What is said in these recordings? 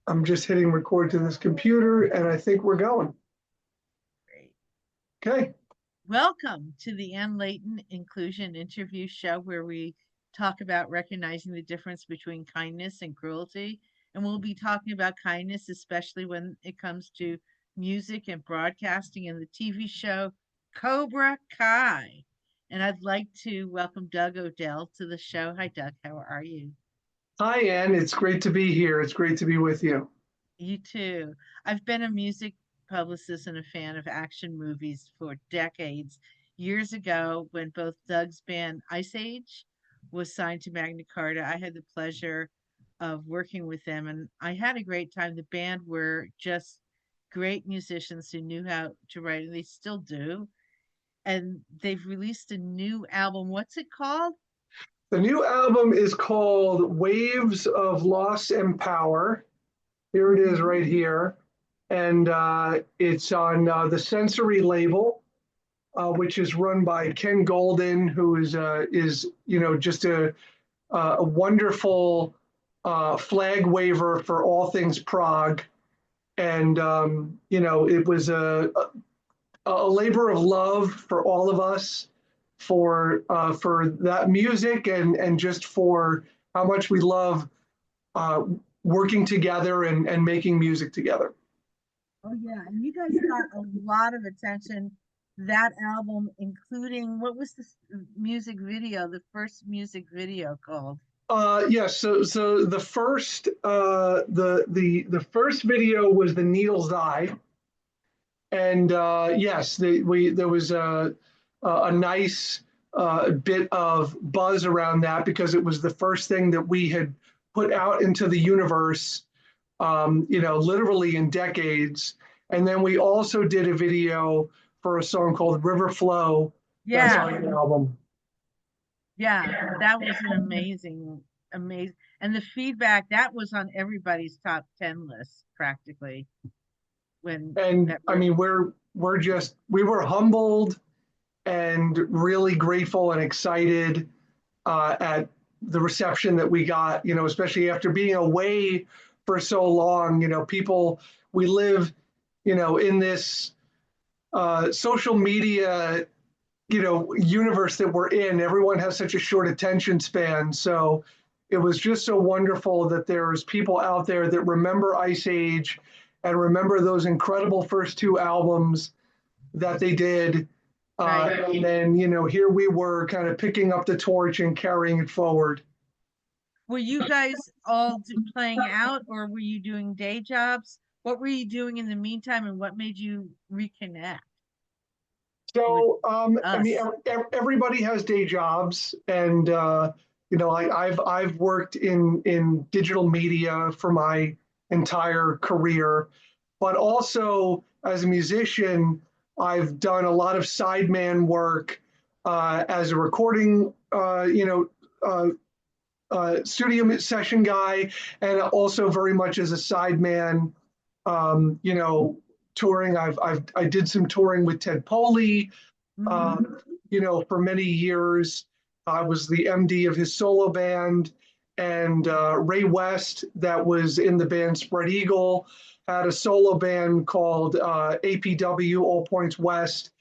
I'm just hitting record to this computer, and I think we're going. Great. Okay. Welcome to the Leighton Inclusion Interview Show, where we talk about recognizing the difference between kindness and cruelty. And we'll be talking about kindness, especially when it comes to music and broadcasting and the TV show Cobra Kai. And I'd like to welcome Doug Odell to the show. Hi, Doug. How are you? Hi, Ann. It's great to be here. It's great to be with you. You too. I've been a music publicist and a fan of action movies for decades. Years ago, when both Doug's band Ice Age was signed to Magna Carta, I had the pleasure of working with them and I had a great time. The band were just great musicians who knew how to write, and they still do. And they've released a new album. What's it called? The new album is called Waves of Loss and Power. Here it is right here. And it's on the Sensory label, which is run by Ken Golden, who is just a wonderful flag waver for all things Prog. And it was a labor of love for all of us, for that music, and just for how much we love working together and making music together. Oh yeah, and you guys got a lot of attention. That album, including what was this music video, the first music video called? Yes. So the first the first video was the Needle's Eye, and yes, there was a nice bit of buzz around that because it was the first thing that we had put out into the universe, literally in decades. And then we also did a video for a song called River Flow. That's Yeah, on the album. yeah, that was an amazing, and the feedback that was on everybody's top 10 list practically when And that I was. mean, we were humbled and really grateful and excited at the reception that we got, especially after being away for so long. We live, in this social media, universe that we're in. Everyone has such a short attention span. So it was just so wonderful that there's people out there that remember Ice Age and remember those incredible first two albums that they did. Right. And then, here we were kind of picking up the torch and carrying it forward. Were you guys all playing out, or were you doing day jobs? What were you doing in the meantime, and what made you reconnect with So, I mean, us? everybody has day jobs, and I've worked in digital media for my entire career, but also as a musician, I've done a lot of sideman work as a recording, studio session guy, and also very much as a sideman, um, you know, touring. I did some touring with Ted Poley, Hmm. for many years. I was the MD of his solo band, and Ray West, that was in the band Spread Eagle, had a solo band called APW, All Points West,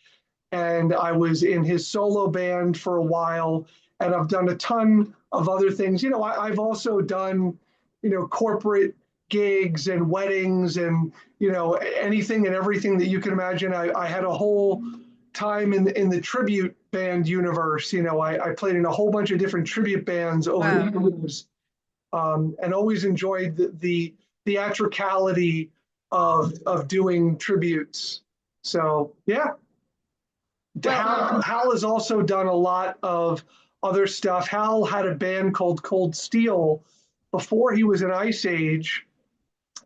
and I was in his solo band for a while. And I've done a ton of other things. I've also done, corporate gigs and weddings and, anything and everything that you can imagine. I had a whole time in the tribute band universe. I played in a whole bunch of different tribute bands over Wow. the years, and always enjoyed the theatricality of doing tributes. So yeah. Well, Hal has also done a lot of other stuff. Hal had a band called Cold Steel before he was in Ice Age,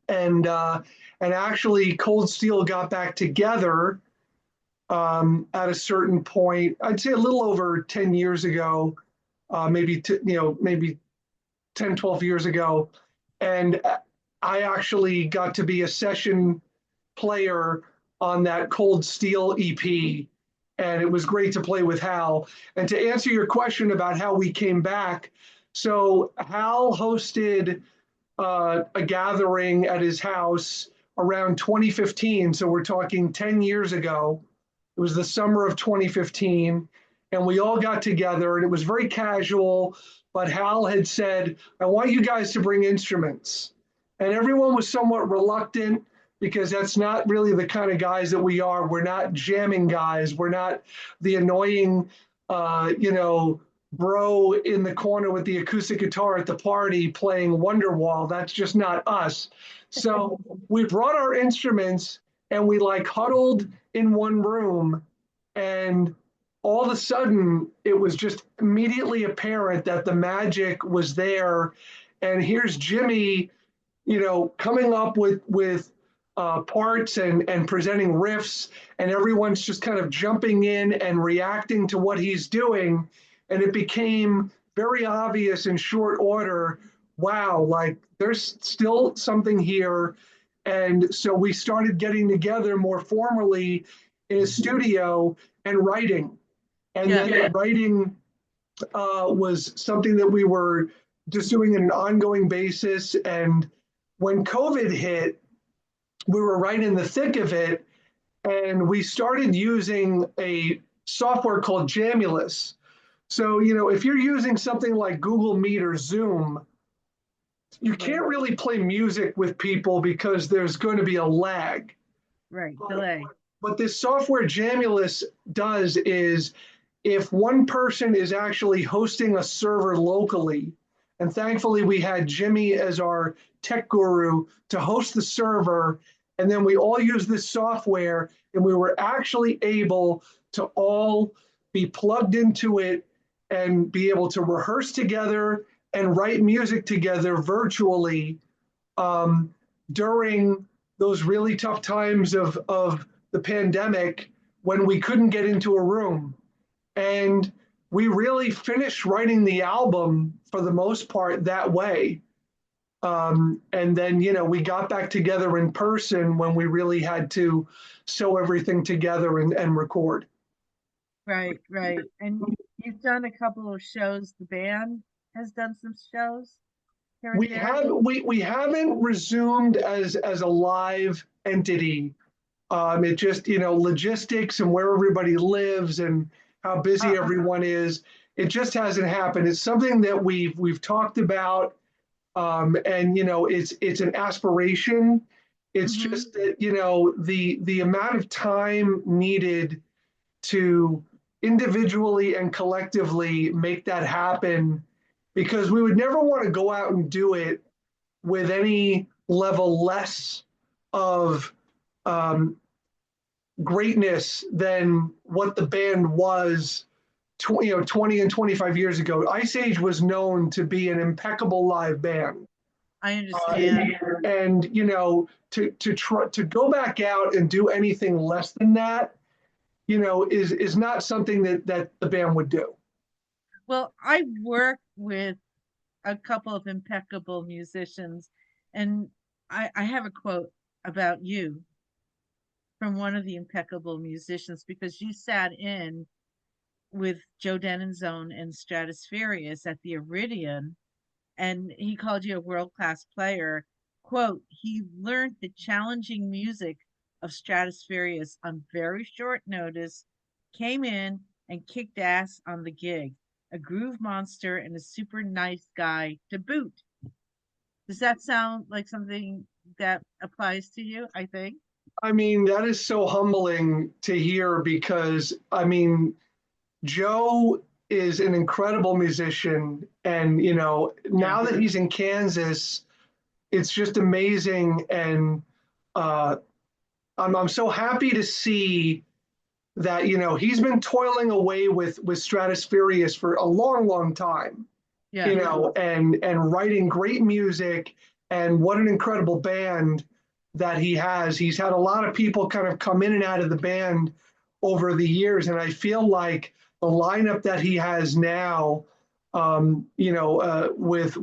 and actually Cold Steel got back together at a certain point. I'd say a little over 10 years ago, maybe 10, 12 years ago, and I actually got to be a session player on that Cold Steel EP, and it was great to play with Hal. And to answer your question about how we came back, so Hal hosted a gathering at his house around 2015. So we're talking 10 years ago. It was the summer of 2015. And we all got together, and it was very casual. But Hal had said, I want you guys to bring instruments. And everyone was somewhat reluctant because that's not really the kind of guys that we are. We're not jamming guys. We're not the annoying, bro in the corner with the acoustic guitar at the party playing Wonderwall. That's just not us. So we brought our instruments and we like huddled in one room, and all of a sudden it was just immediately apparent that the magic was there. And here's Jimmy, coming up with parts and presenting riffs, and everyone's just kind of jumping in and reacting to what he's doing. And it became very obvious in short order, wow, like there's still something here. And so we started getting together more formally in a studio and writing. And then writing was something that we were just doing on an ongoing basis. And when COVID hit, we were right in the thick of it. And we started using a software called Jamulus. So, if you're using something like Google Meet or Zoom, you can't really play music with people because there's going to be a lag. Right, delay. What this software Jamulus does is, if one person is actually hosting a server locally, and thankfully we had Jimmy as our tech guru to host the server, and then we all use this software, and we were actually able to all be plugged into it and be able to rehearse together and write music together virtually during those really tough times of the pandemic when we couldn't get into a room. And we really finished writing the album for the most part that way. And then, we got back together in person when we really had to sew everything together and record. Right. And you've done a couple of shows. The band has done some shows here and there. We haven't resumed as a live entity. It just, logistics and where everybody lives and how busy everyone is. It just hasn't happened. It's something that we've talked about, and it's an aspiration. It's just that the amount of time needed to individually and collectively make that happen, because we would never want to go out and do it with any level less of greatness than what the band was 20 and 25 years ago. Ice Age was known to be an impeccable live band. I understand. And to go back out and do anything less than that, is not something that the band would do. Well, I work with a couple of impeccable musicians, and I have a quote about you from one of the impeccable musicians, because you sat in with Joe Deninzon and Stratospheerius at the Iridium, and he called you a world-class player. Quote, he learned the challenging music of Stratospheerius on very short notice, came in and kicked ass on the gig. A groove monster and a super nice guy to boot. Does that sound like something that applies to you, I think? I mean, that is so humbling to hear, because, Joe is an incredible musician. And, now that he's in Kansas, it's just amazing. And I'm so happy to see that, he's been toiling away with Stratospheerius for a long time, and writing great music. And what an incredible band that he has. He's had a lot of people kind of come in and out of the band over the years. And I feel like the lineup that he has now, with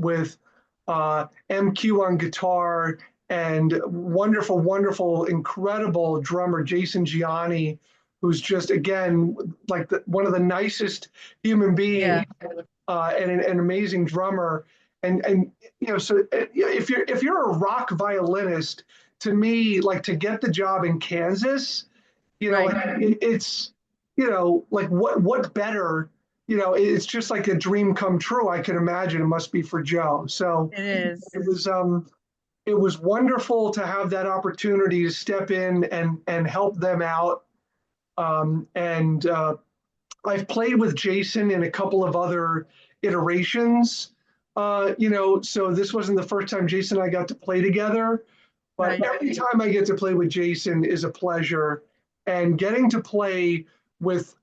MQ on guitar and wonderful, incredible drummer, Jason Gianni, who's just, again, like one of the nicest human beings, and an amazing drummer. and so if you're a rock violinist, to me, like to get the job in Kansas, Right. it's like what better, it's just like a dream come true. I can imagine it must be for Joe. So It is. it was wonderful to have that opportunity to step in and help them out. And I've played with Jason in a couple of other iterations. So this wasn't the first time Jason and I got to play together, but Right. every time I get to play with Jason is a pleasure. And getting to play with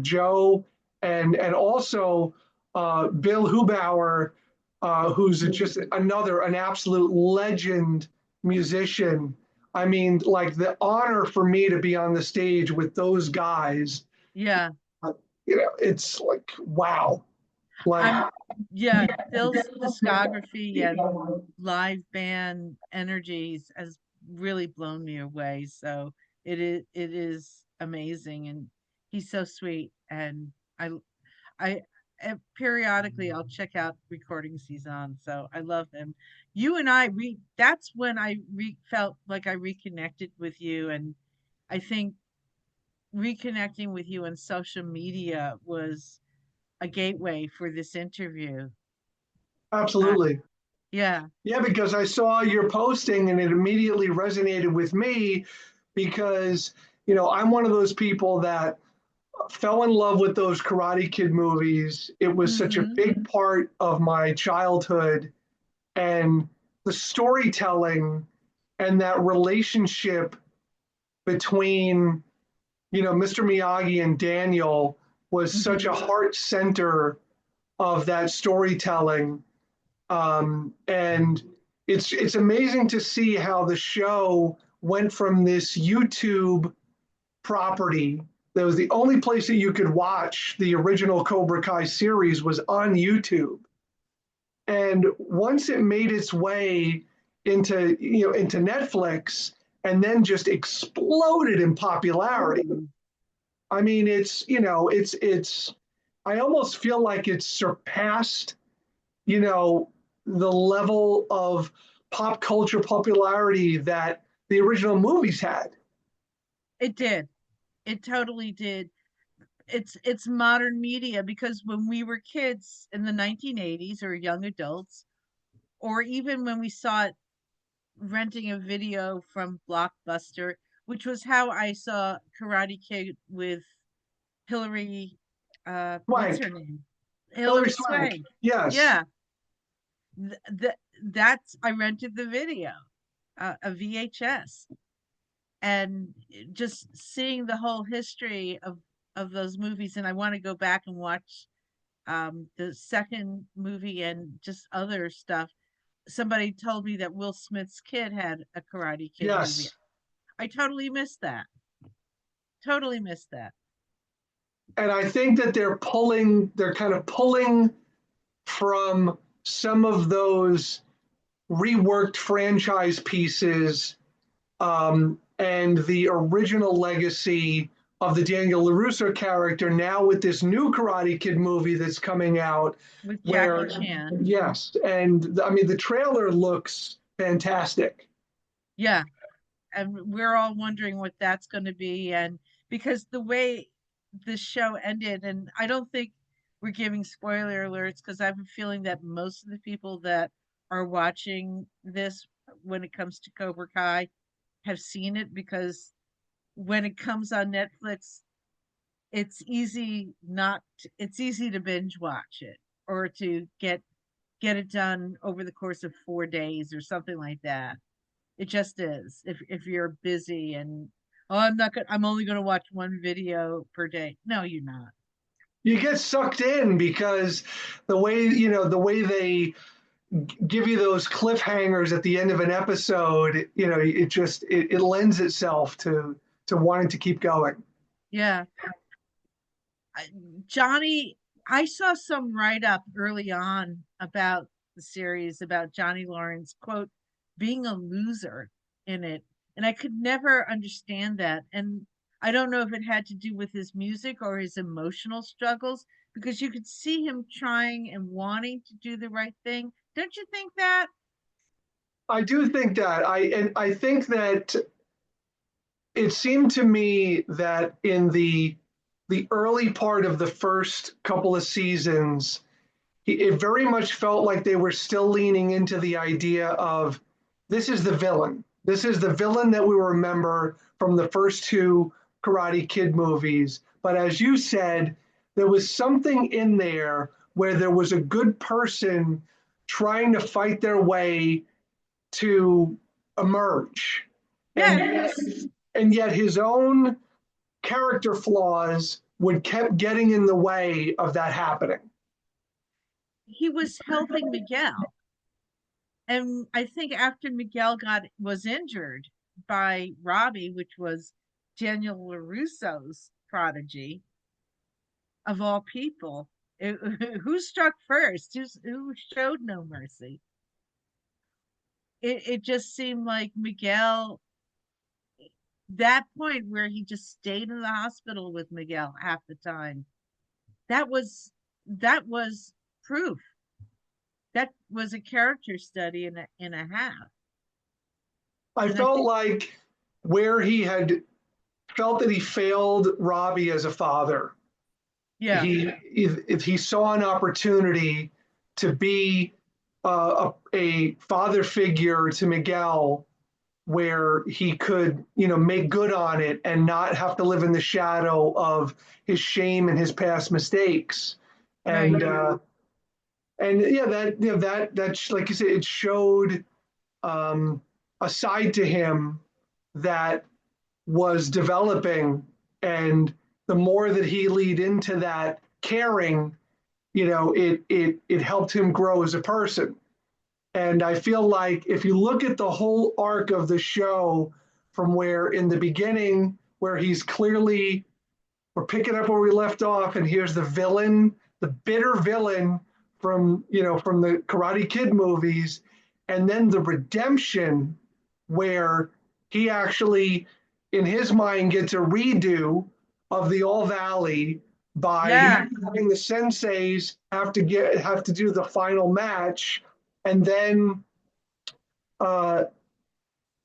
Joe and also Bill Hubauer, who's just an absolute legend musician. I mean, like the honor for me to be on the stage with those guys, Yeah. it's like wow. I'm Like yeah, Phil's discography and live band energies has really blown me away. So it is amazing, and he's so sweet. And I I periodically I'll check out recordings he's on. So I love him. You and I that's when felt like I reconnected with you, and I think reconnecting with you on social media was a gateway for this interview. Uh, absolutely. yeah. Yeah, because I saw your posting and it immediately resonated with me because, I'm one of those people that fell in love with those Karate Kid movies. It was such a Hmm. big part of my childhood, and the storytelling and that relationship between, Mr. Miyagi and Daniel was such Hmm. a heart center of that storytelling. And it's amazing to see how the show went from this YouTube property that was the only place that you could watch the original Cobra Kai series was on YouTube. And once it made its way into Netflix and then just exploded in popularity. Hmm. I mean, it's I almost feel like it's surpassed, you know, the level of pop culture popularity that the original movies had. It did. It totally did. It's modern media because when we were kids in the 1980s or young adults, or even when we saw it renting a video from Blockbuster, which was how I saw Karate Kid with Hillary, what's her Swank, name? Hillary Hillary Swank. Swank. Yes. Yeah, that's I rented the video, a VHS, and just seeing the whole history of those movies. And I want to go back and watch the second movie and just other stuff. Somebody told me that Will Smith's kid had a Karate Kid movie. Yes. I totally missed that. Totally missed that. And I think that they're kind of pulling from some of those reworked franchise pieces, and the original legacy of the Daniel LaRusso character now with this new Karate Kid movie that's coming out. With Jackie Where, Chan. yes, and I mean, the trailer looks fantastic. Yeah. And we're all wondering what that's going to be. And because the way the show ended, and I don't think we're giving spoiler alerts because I have a feeling that most of the people that are watching this when it comes to Cobra Kai have seen it, because when it comes on Netflix, it's easy to binge watch it or to get it done over the course of 4 days or something like that. It just is. If you're busy and, oh, I'm only gonna watch one video per day. No, you're not. You get sucked in because the way they give you those cliffhangers at the end of an episode, it lends itself to wanting to keep going. Yeah. Johnny, I saw some write up early on about the series about Johnny Lawrence, quote, being a loser in it. And I could never understand that. And I don't know if it had to do with his music or his emotional struggles, because you could see him trying and wanting to do the right thing. Don't you think that? I do think that. I think that it seemed to me that in the early part of the first couple of seasons, it very much felt like they were still leaning into the idea of this is the villain. This is the villain that we remember from the first two Karate Kid movies. But as you said, there was something in there where there was a good person trying to fight their way to emerge. Yeah, And yet his own character flaws would kept getting in the way of that happening. he was helping Miguel. And I think after Miguel was injured by Robbie, which was Daniel LaRusso's prodigy of all people, who struck first? Who showed no mercy? It just seemed like Miguel, that point where he just stayed in the hospital with Miguel half the time, that was that was proof. That was a character study in a half. I And I felt think, like where he had felt that he failed Robbie as a father, yeah, if he saw an opportunity to be a father figure to Miguel where he could, make good on it and not have to live in the shadow of his shame and his past mistakes. right. And yeah, that like you said, it showed um, a side to him that was developing, and the more that he lead into that caring, it helped him grow as a person. And I feel like if you look at the whole arc of the show, from where in the beginning, where he's clearly, we're picking up where we left off, and here's the villain, the bitter villain from the Karate Kid movies, and then the redemption where he actually, in his mind, gets a redo of the All Valley by Yeah, having the senseis have to do the final match, and then uh,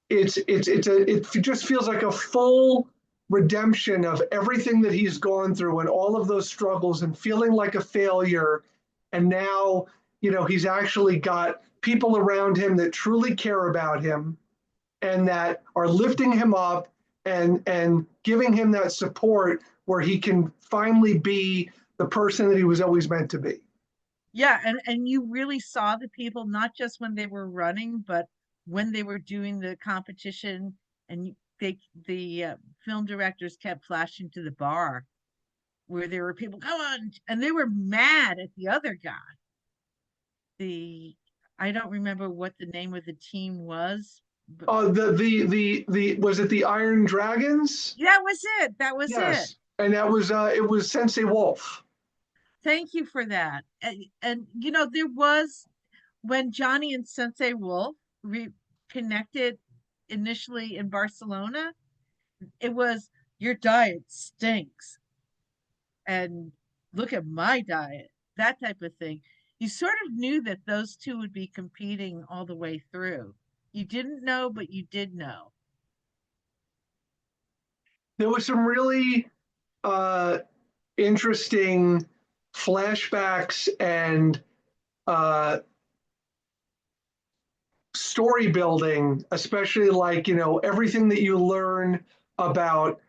it just feels like a full redemption of everything that he's gone through and all of those struggles and feeling like a failure. And now, he's actually got people around him that truly care about him and that are lifting him up and giving him that support where he can finally be the person that he was always meant to be. yeah, and you really saw the people not just when they were running, but when they were doing the competition, and the film directors kept flashing to the bar where there were people, come on, and they were mad at the other guy. The I don't remember what the name of the team was, but The was it the Iron Dragons? that was it. That was it. Yes, and that was it was Sensei Wolf. Thank you for that. And there was when Johnny and Sensei Wolf reconnected initially in Barcelona, it was your diet stinks and look at my diet, that type of thing. You sort of knew that those two would be competing all the way through. You didn't know, but you did know. There was some really uh, interesting flashbacks and uh, story building, especially like everything that you learn about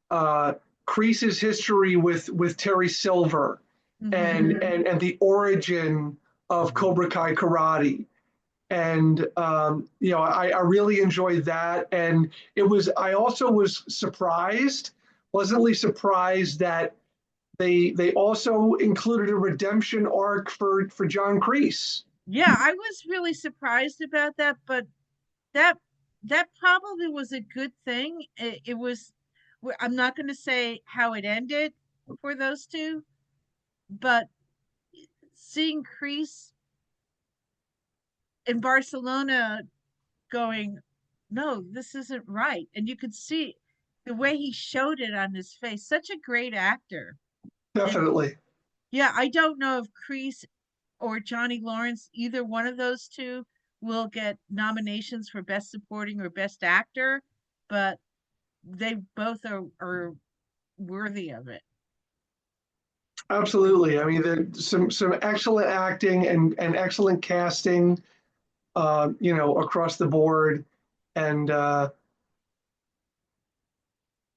uh, Kreese's history with Terry Silver Hmm. and the origin of Cobra Kai karate. And I really enjoyed that. And I also was surprised, pleasantly surprised that they also included a redemption arc for John Kreese. Yeah, I was really surprised about that, but that that probably was a good thing. It was. I'm not going to say how it ended for those two, but seeing Kreese in Barcelona going, no, this isn't right, and you could see the way he showed it on his face. Such a great actor, and Definitely. yeah, I don't know if Kreese or Johnny Lawrence, either one of those two will get nominations for Best Supporting or Best Actor, but they both are worthy of it. Absolutely. I mean, there's some excellent acting and excellent casting, across the board, and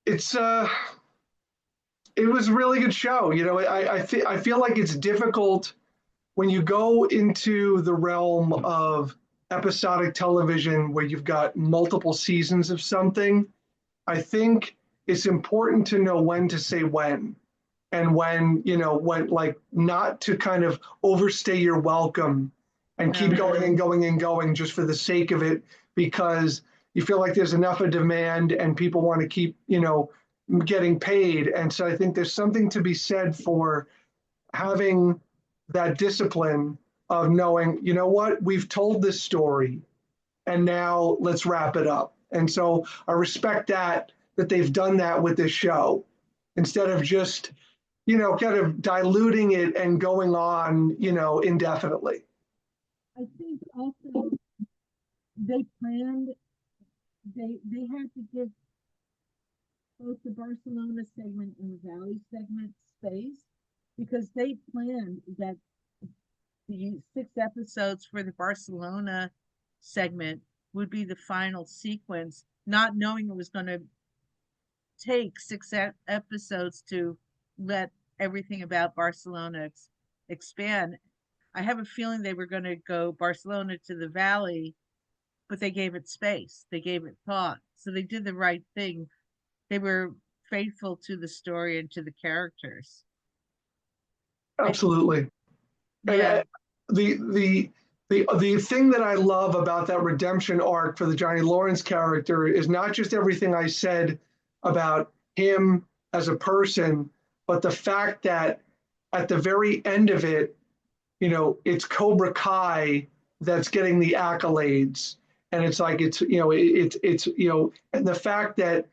it's it was a really good show. I feel like it's difficult when you go into the realm of episodic television where you've got multiple seasons of something. I think it's important to know when to say when, and when like not to kind of overstay your welcome and keep going and going and going just for the sake of it, because you feel like there's enough of demand and people want to keep, getting paid. And so I think there's something to be said for having that discipline of knowing, you know what, we've told this story and now let's wrap it up. And so I respect that they've done that with this show instead of just, kind of diluting it and going on, indefinitely. I think also they planned, they had to give both the Barcelona segment and the Valley segment space, because they planned that the 6 episodes for the Barcelona segment would be the final sequence, not knowing it was going to take 6 episodes to let everything about Barcelona expand. I have a feeling they were going to go Barcelona to the Valley, but they gave it space. They gave it thought. So they did the right thing. They were faithful to the story and to the characters. Absolutely. Yeah. And the thing that I love about that redemption arc for the Johnny Lawrence character is not just everything I said about him as a person, but the fact that at the very end of it, it's Cobra Kai that's getting the accolades, and it's like and the fact that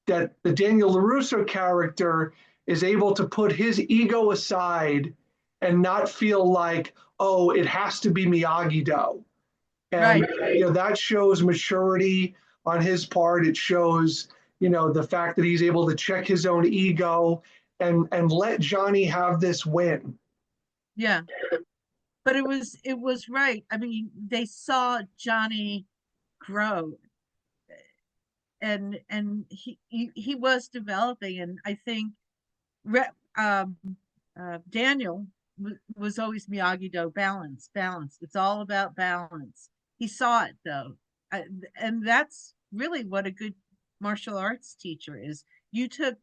the Daniel LaRusso character is able to put his ego aside and not feel like, oh, it has to be Miyagi-Do. And Right. that shows maturity on his part. It shows, the fact that he's able to check his own ego and let Johnny have this win. Yeah. But it was right. I mean, they saw Johnny grow, and he was developing, and I think um Daniel was always Miyagi-Do, balance, balance. It's all about balance. He saw it though. And that's really what a good martial arts teacher is. You took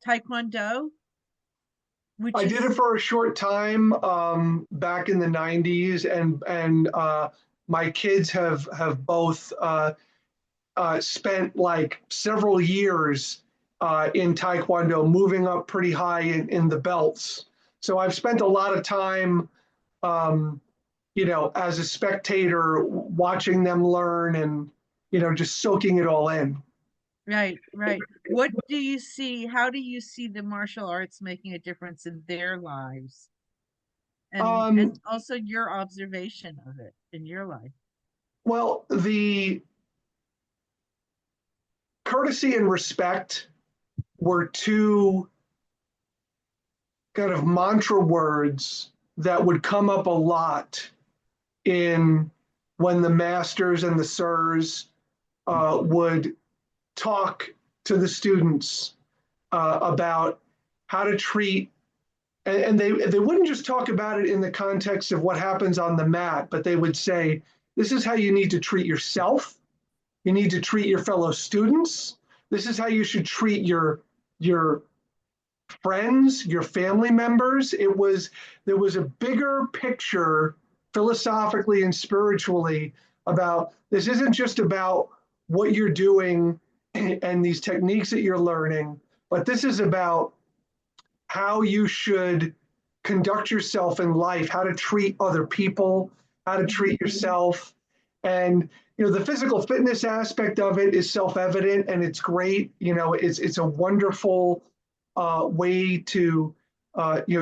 Taekwondo, which I did it is for a short time back in the 90s, and my kids have both spent like several years in Taekwondo, moving up pretty high in the belts. So I've spent a lot of time, as a spectator, watching them learn and, just soaking it all in. right, right. What do you see? How do you see the martial arts making a difference in their lives? And Um, also your observation of it in your life. well, the courtesy and respect were two kind of mantra words that would come up a lot in when the masters and the sirs would talk to the students about how to treat, and they wouldn't just talk about it in the context of what happens on the mat, but they would say, this is how you need to treat yourself. You need to treat your fellow students. This is how you should treat your friends, your family members. There was a bigger picture philosophically and spiritually about this isn't just about what you're doing and these techniques that you're learning, but this is about how you should conduct yourself in life, how to treat other people, how to treat yourself. And the physical fitness aspect of it is self-evident and it's great. It's a wonderful way to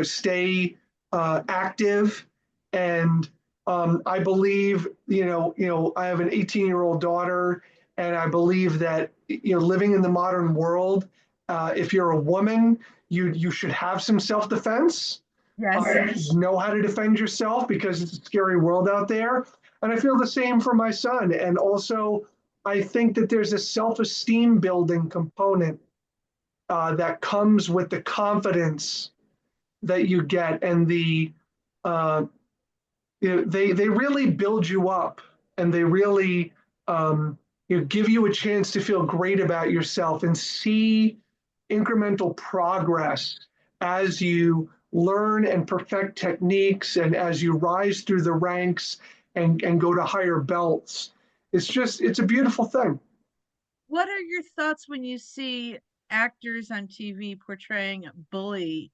stay active And I believe, I have an 18-year-old daughter, and I believe that, living in the modern world, if you're a woman, you should have some self-defense. Yes. You should know how to defend yourself because it's a scary world out there. And I feel the same for my son. And also, I think that there's a self-esteem building component that comes with the confidence that you get, and uh, they really build you up, and they really give you a chance to feel great about yourself and see incremental progress as you learn and perfect techniques and as you rise through the ranks and go to higher belts. It's a beautiful thing. What are your thoughts when you see actors on TV portraying a bully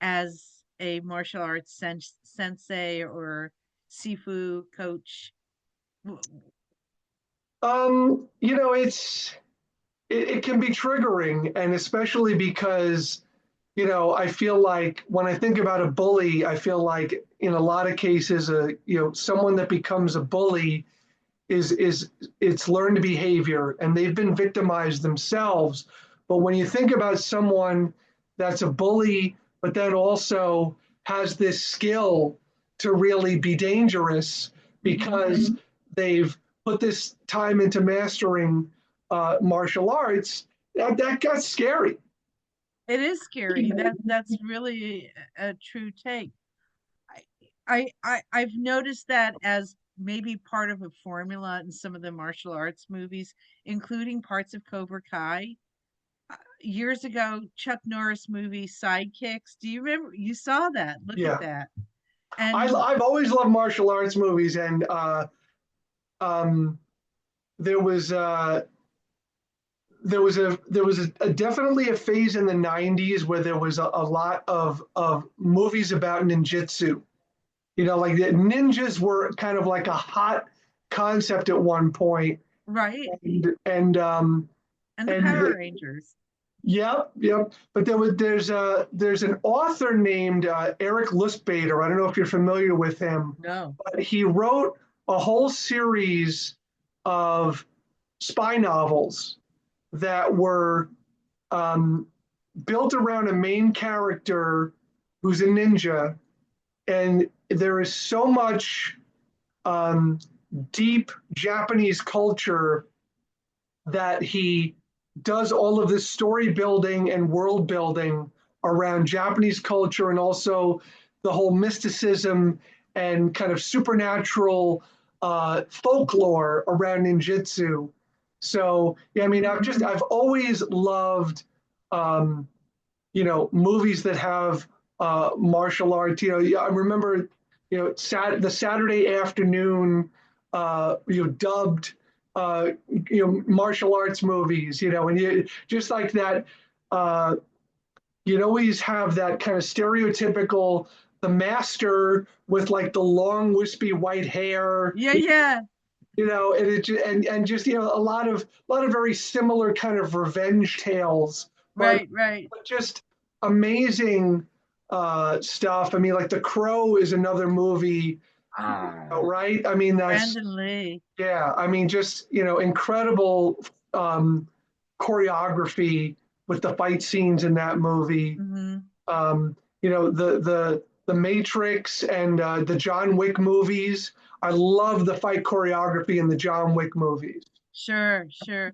as a martial arts sensei or sifu coach? It can be triggering, and especially because I feel like when I think about a bully, I feel like in a lot of cases, someone that becomes a bully is it's learned behavior, and they've been victimized themselves. But when you think about someone that's a bully, but then also has this skill to really be dangerous because they've put this time into mastering martial arts, that got scary. It is scary. That's really a true take. I've noticed that as maybe part of a formula in some of the martial arts movies, including parts of Cobra Kai. Years ago, Chuck Norris movie Sidekicks. Do you remember? You saw that. Look at Yeah, that. And I've always loved martial arts movies, and um, there was definitely a phase in the 90s where there was a lot of movies about ninjutsu. Like the ninjas were kind of like a hot concept at one point. right, And and the and Power Rangers. yep. But there's an author named Eric Lustbader. I don't know if you're familiar with him, No. but he wrote a whole series of spy novels that were um, built around a main character who's a ninja, and there is so much um, deep Japanese culture that he does all of this story building and world building around Japanese culture, and also the whole mysticism and kind of supernatural folklore around ninjutsu. So yeah, I mean, I've always loved movies that have martial arts. I remember the Saturday afternoon dubbed martial arts movies. And you just like that. You'd always have that kind of stereotypical the master with like the long wispy white hair. Yeah, yeah. And and just a lot of very similar kind of revenge tales, but Right, right. just amazing stuff. I mean, like The Crow is another movie, Ah, right? I mean, that's Brandon Lee. yeah. I mean, just incredible choreography with the fight scenes in that movie. Hmm. The Matrix and the John Wick movies. I love the fight choreography in the John Wick movies. Sure, sure.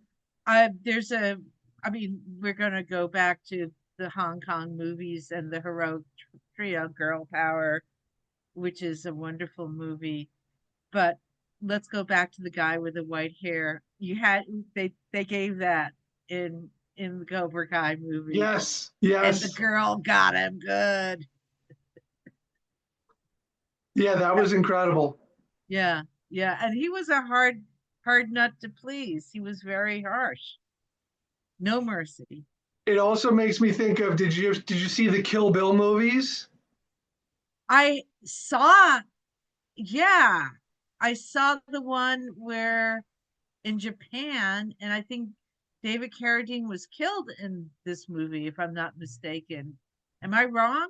There's a, I mean, we're gonna go back to the Hong Kong movies and the heroic trio Girl Power, which is a wonderful movie. But let's go back to the guy with the white hair. You had they gave that in the Cobra Kai movie, Yes, and the yes, girl got him good. yeah, that was incredible. Yeah, yeah, and he was a hard nut to please. He was very harsh. No mercy. It also makes me think of did you see the Kill Bill movies? I saw, yeah, I saw the one where in Japan, and I think David Carradine was killed in this movie, if I'm not mistaken. Am I wrong?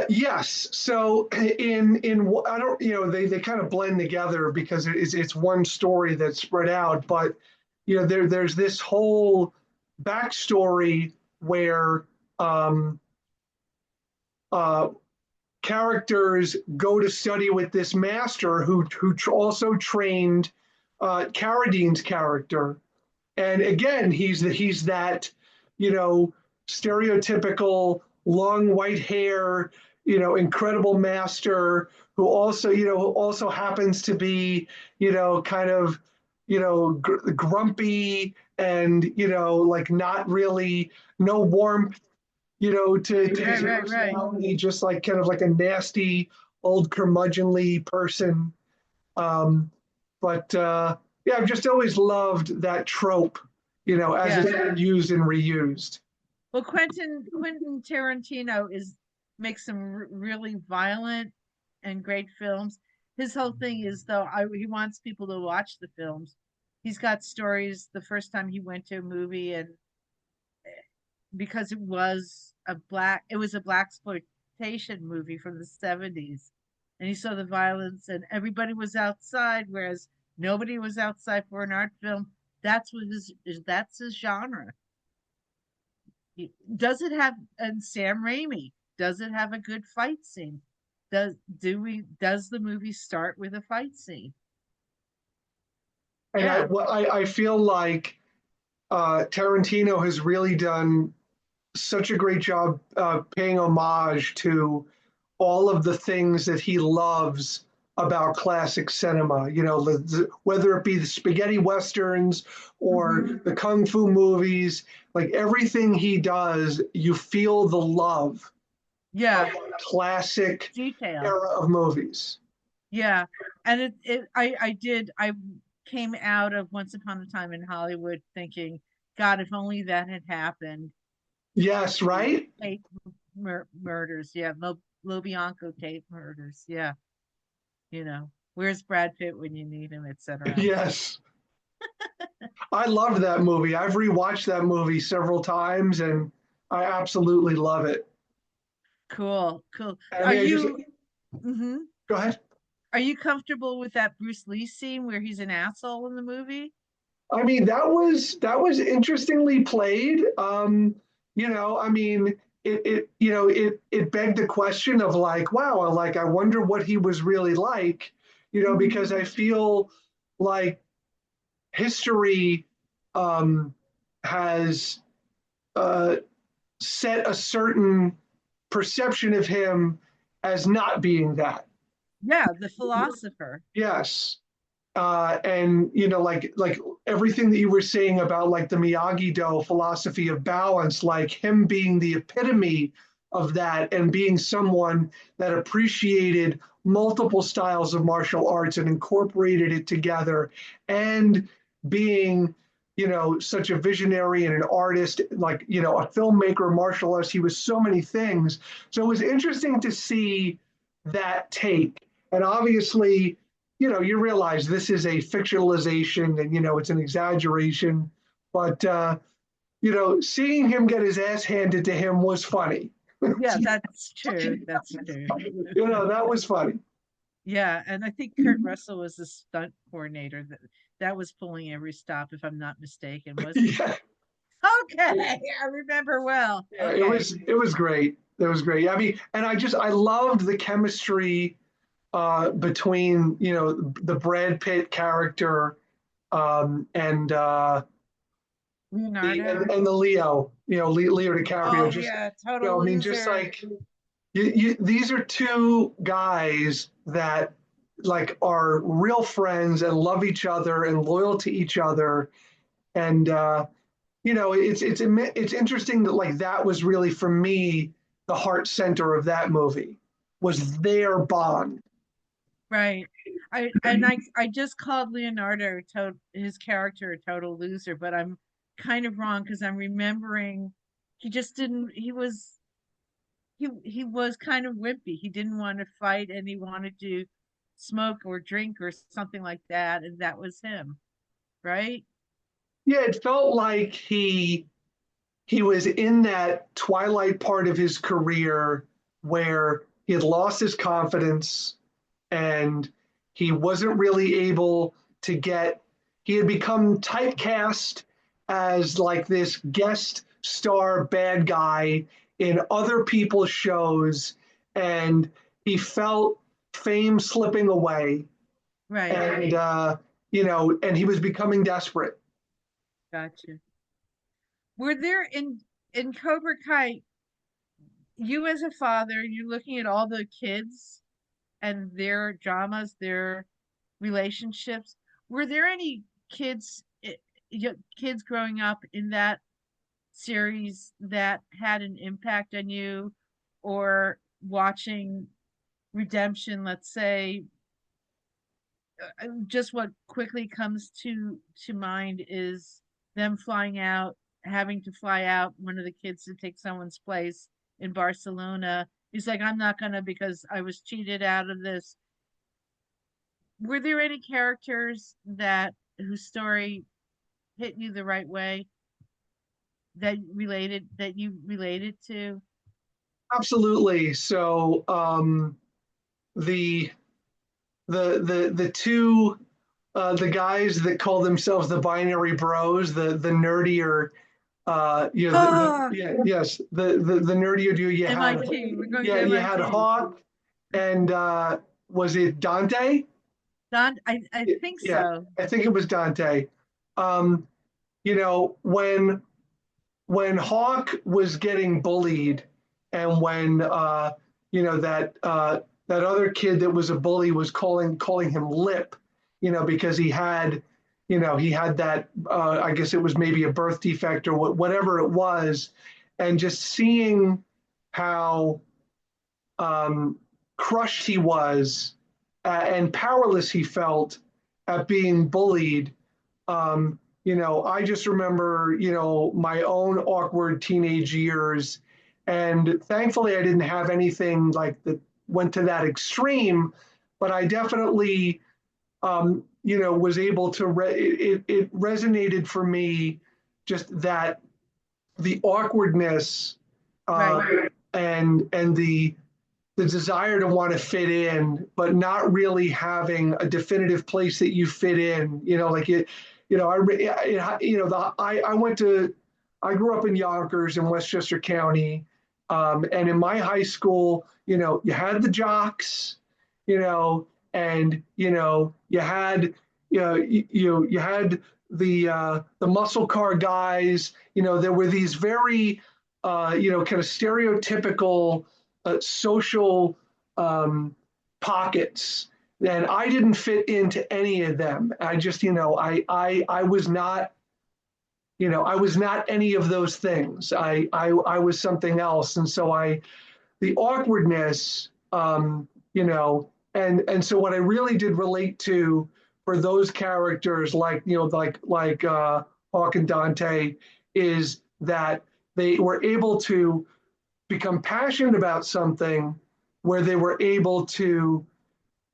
Yes. So I don't, they kind of blend together because it's one story that's spread out, but there's this whole backstory where um, uh, characters go to study with this master who also trained Carradine's character, and again he's that you know stereotypical long white hair, incredible master who also happens to be kind of grumpy and like not really no warmth to his Right. personality, just like kind of like a nasty old curmudgeonly person. Um, but yeah, I've just always loved that trope, as Yeah. it's been used and reused. Well, Quentin Tarantino is makes some really violent and great films. His whole thing is though he wants people to watch the films. He's got stories the first time he went to a movie and because it was a black exploitation movie from the 70s, and he saw the violence and everybody was outside whereas nobody was outside for an art film. That's his genre. Does it have, and Sam Raimi, does it have a good fight scene? Does the movie start with a fight scene? And I, Yeah. well, I feel like Tarantino has really done such a great job paying homage to all of the things that he loves about classic cinema. Whether it be the spaghetti westerns Hmm. or the kung fu movies, like everything he does, you feel the love of Yeah, that classic detail. era of movies. Yeah. And I came out of Once Upon a Time in Hollywood thinking, God, if only that had happened. Yes, The right? Tate murders. Yeah. Lobianco Tate murders. Yeah. Where's Brad Pitt when you need him, etc. Yes. I loved that movie. I've rewatched that movie several times and I absolutely love it. Cool, cool. I Are mean, I just you hmm go ahead. are you comfortable with that Bruce Lee scene where he's an asshole in the movie? I mean, that was interestingly played. I mean, it begged the question of like, wow, like I wonder what he was really like, because I feel like history um, has uh, set a certain perception of him as not being that. Yeah, the philosopher. Yes. And like everything that you were saying about like the Miyagi-Do philosophy of balance, like him being the epitome of that and being someone that appreciated multiple styles of martial arts and incorporated it together, and being such a visionary and an artist, like a filmmaker, martial artist. He was so many things. So it was interesting to see that take. And obviously, you realize this is a fictionalization and, it's an exaggeration, but, seeing him get his ass handed to him was funny. Yeah, that's true. That's true. That was funny. Yeah, and I think Kurt Russell was the stunt coordinator that was pulling every stop, if I'm not mistaken, wasn't he? Yeah, Okay, I remember well. yeah, it Okay. was, it was great. It was great. I mean, and I loved the chemistry between, the Brad Pitt character and Leonardo. and the Leo, Leo DiCaprio. Oh Just, yeah, total I mean, just loser. like these are two guys that like are real friends and love each other and loyal to each other. And it's interesting that like that was really for me the heart center of that movie was their bond. Right. I just called Leonardo his character a total loser, but I'm kind of wrong because I'm remembering he just didn't he was kind of wimpy. He didn't want to fight and he wanted to smoke or drink or something like that, and that was him, right? Yeah, it felt like he was in that twilight part of his career where he had lost his confidence and he wasn't really able to get, he had become typecast as like this guest star bad guy in other people's shows, and he felt fame slipping away, Right. and and he was becoming desperate. Gotcha. Were there in Cobra Kai, you as a father, you're looking at all the kids and their dramas, their relationships. Were there any kids, kids growing up in that series that had an impact on you, or watching Redemption, let's say? Just what quickly comes to mind is them flying out, having to fly out, one of the kids to take someone's place in Barcelona. He's like, I'm not gonna, because I was cheated out of this. Were there any characters that whose story hit you the right way, that you related to? Absolutely. So the the two the guys that call themselves the binary bros, the nerdier, Ah, yeah, yes, the nerdier dude. You had, MIT. We're going to yeah, you had MIT. Hawk, and was it Dante? Don, I think Yeah, so. I think it was Dante. Um, you know, when Hawk was getting bullied, and when that other kid that was a bully was calling him Lip, because he had that, I guess it was maybe a birth defect or whatever it was, and just seeing how crushed he was, and powerless he felt at being bullied. I just remember, my own awkward teenage years, and thankfully I didn't have anything like that went to that extreme, but I definitely, was able to, it resonated for me, just that the awkwardness, Right. and the desire to want to fit in, but not really having a definitive place that you fit in. Like it, I went to, I grew up in Yonkers in Westchester County, and in my high school, you had the jocks, and you had, you had the muscle car guys. There were these very, kind of stereotypical social pockets, and I didn't fit into any of them. I just, I was not, I was not any of those things. I was something else, and so the awkwardness, and so what I really did relate to for those characters, like Hawk and Dante, is that they were able to become passionate about something, where they were able to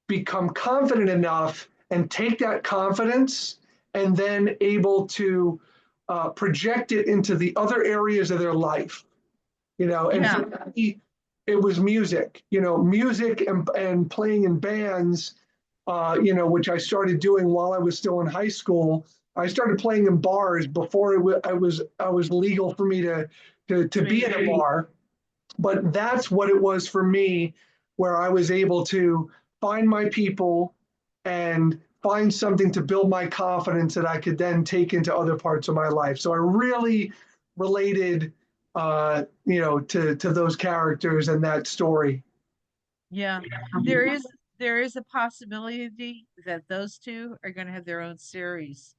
become confident enough and take that confidence and then able to project it into the other areas of their life. And Yeah. for me, it was music, music and playing in bands, which I started doing while I was still in high school. I started playing in bars before I was legal for me to be in a bar. But that's what it was for me, where I was able to find my people and find something to build my confidence that I could then take into other parts of my life. So I really related, to those characters and that story. Yeah. There is there is a possibility that those two are going to have their own series.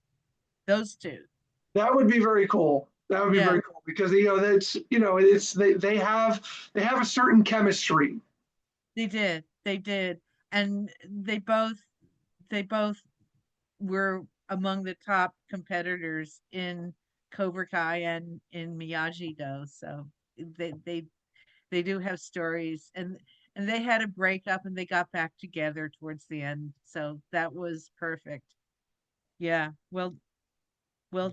Those two. That would be very cool. That would be Yeah, very cool, because that's, it's they have a certain chemistry. they did. They did. And they both were among the top competitors in Cobra Kai and in Miyagi Do. So they they they do have stories, and they had a breakup and they got back together towards the end. So that was perfect. Yeah. Well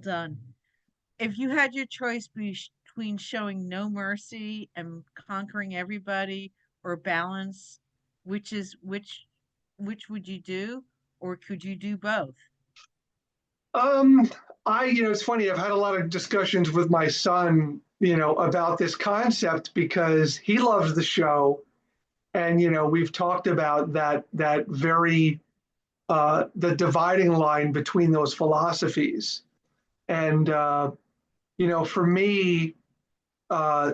done. If you had your choice between showing no mercy and conquering everybody, or balance? Which would you do, or could you do both? Um, it's funny. I've had a lot of discussions with my son, about this concept because he loves the show, and we've talked about that very the dividing line between those philosophies, and for me, uh,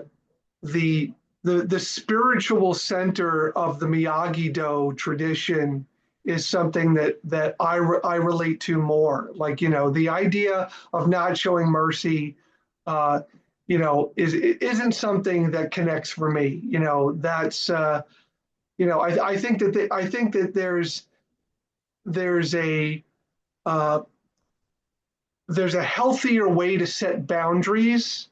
the the spiritual center of the Miyagi-Do tradition is something that I relate to more. Like, the idea of not showing mercy, uh, isn't something that connects for me. That's I think that there's a uh, there's a healthier way to set boundaries.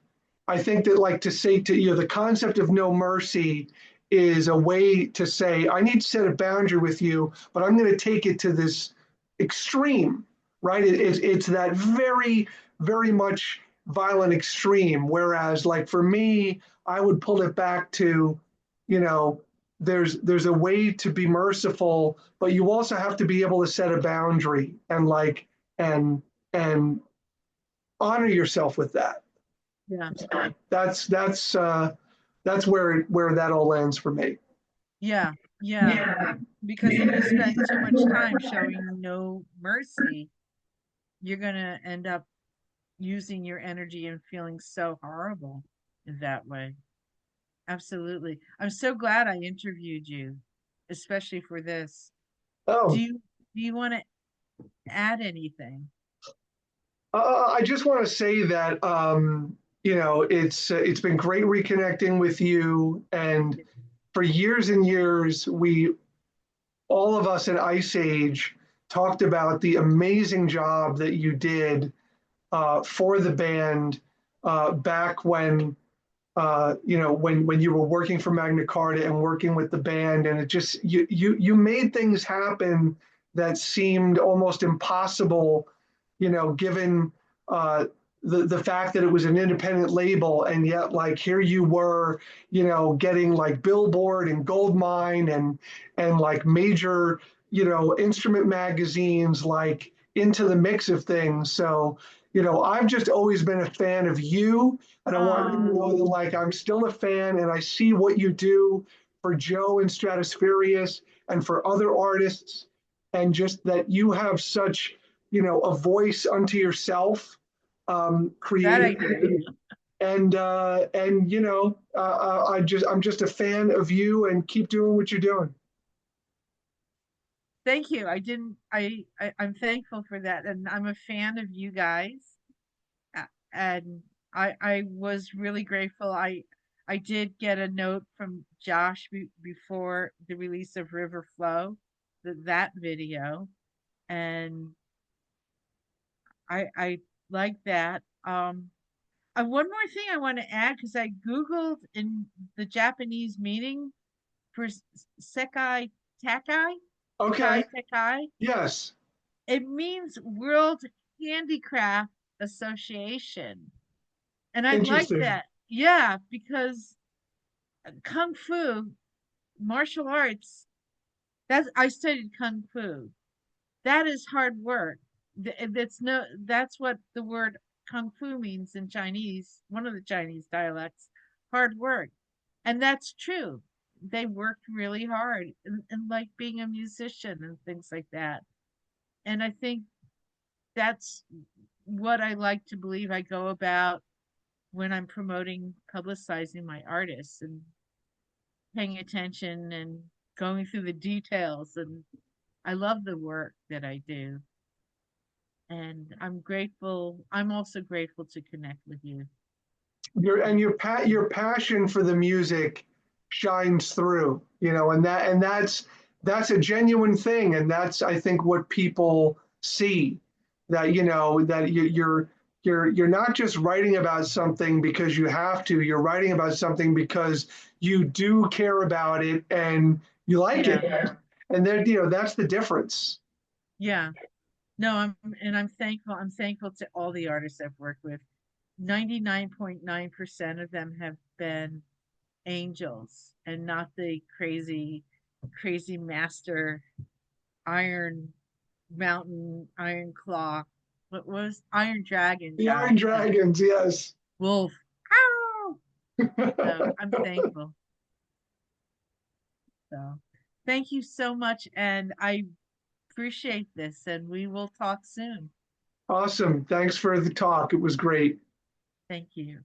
I think that, like, to say to the concept of no mercy is a way to say I need to set a boundary with you, but I'm going to take it to this extreme, right? It's that very very much violent extreme. Whereas, like, for me, I would pull it back to, you know, there's a way to be merciful, but you also have to be able to set a boundary and like and honor yourself with that. Yeah. That's that's uh, that's where that all lands for me. Yeah. Yeah. Because if you spend too much time showing no mercy, you're going to end up using your energy and feeling so horrible in that way. Absolutely. I'm so glad I interviewed you, especially for this. Do Oh, you do you want to add anything? I just want to say that it's been great reconnecting with you, and for years and years, we all of us in Ice Age talked about the amazing job that you did for the band back when when you were working for Magna Carta and working with the band, and it just you made things happen that seemed almost impossible, given uh, the fact that it was an independent label, and yet, like, here you were, getting like Billboard and Goldmine and like major instrument magazines like into the mix of things. So I've just always been a fan of you, and I want you to Oh, know that, like, I'm still a fan, and I see what you do for Joe and Stratospheerius and for other artists, and just that you have such, a voice unto yourself, that I do. creatively. And I'm just a fan of you, and keep doing what you're doing. Thank you. I didn't I'm thankful for that, and I'm a fan of you guys. And I was really grateful. I did get a note from Josh before the release of River Flow, that video, and I like that. One more thing I want to add, because I googled in the Japanese meaning for Sekai Takai, Okay. Sekai Takai. Yes. It means World Handicraft Association. And I like Interesting. that. Yeah, because kung fu, martial arts, that's I studied kung fu. That is hard work. That's what the word kung fu means in Chinese, one of the Chinese dialects, hard work. And that's true. They worked really hard and like being a musician and things like that. And I think that's what I like to believe I go about when I'm promoting, publicizing my artists and paying attention and going through the details. And I love the work that I do. And I'm grateful. I'm also grateful to connect with you. Your passion for the music shines through, and that's a genuine thing, and that's, I think, what people see, that you're not just writing about something because you have to. You're writing about something because you do care about it and you like Yeah. it, and then that's the difference. Yeah. No, I'm thankful. I'm thankful to all the artists I've worked with. 99.9% of them have been angels and not the crazy, crazy master Iron Mountain, Iron Claw. What was Iron Dragon The guy? Iron Dragons, yes. Wolf. Ow! So I'm thankful. So thank you so much. And I appreciate this. And we will talk soon. Awesome. Thanks for the talk. It was great. Thank you.